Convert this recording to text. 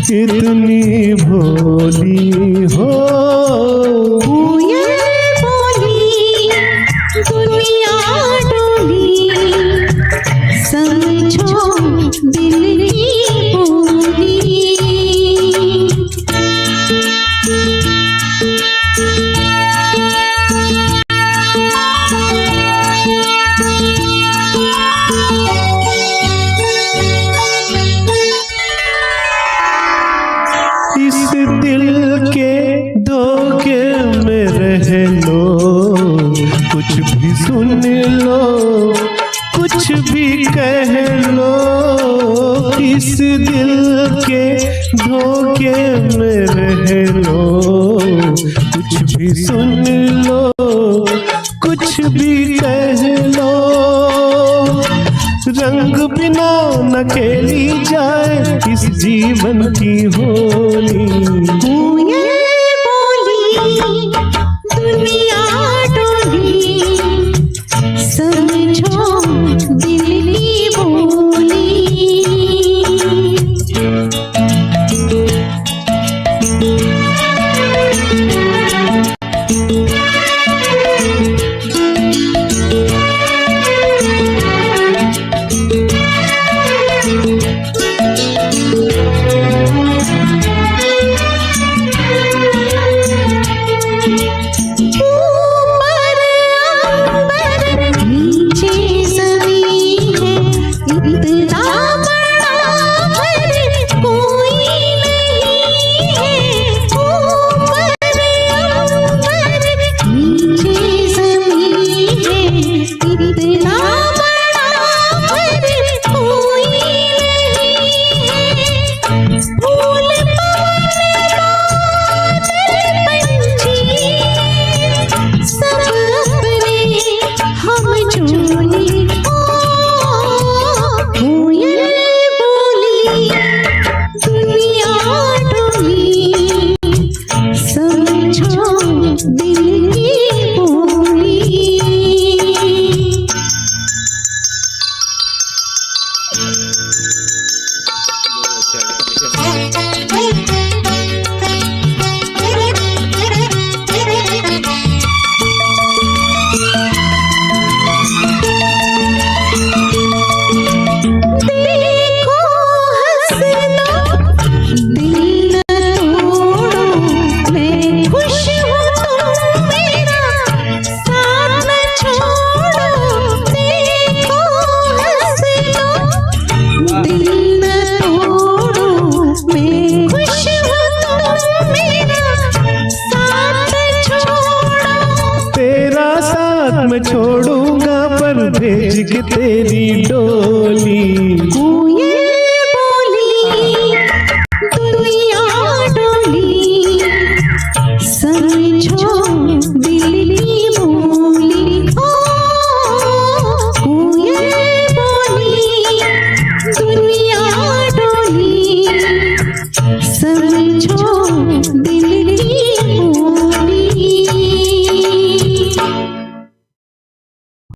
कितनी भोली हो ये बोली दुनिया डोली, समझो दिल की बोली। इस दिल के धोखे में रह लो, कुछ भी सुन लो, कुछ भी कह लो। इस दिल के धोखे में रह लो, कुछ भी सुन लो, कुछ भी कह लो। रंग बिना न खेली जाए इस जीवन की होली। ये बोली दुनिया डोली, समझो दिल की बोली। मैं छोड़ूंगा पर भेज के तेरी डोली।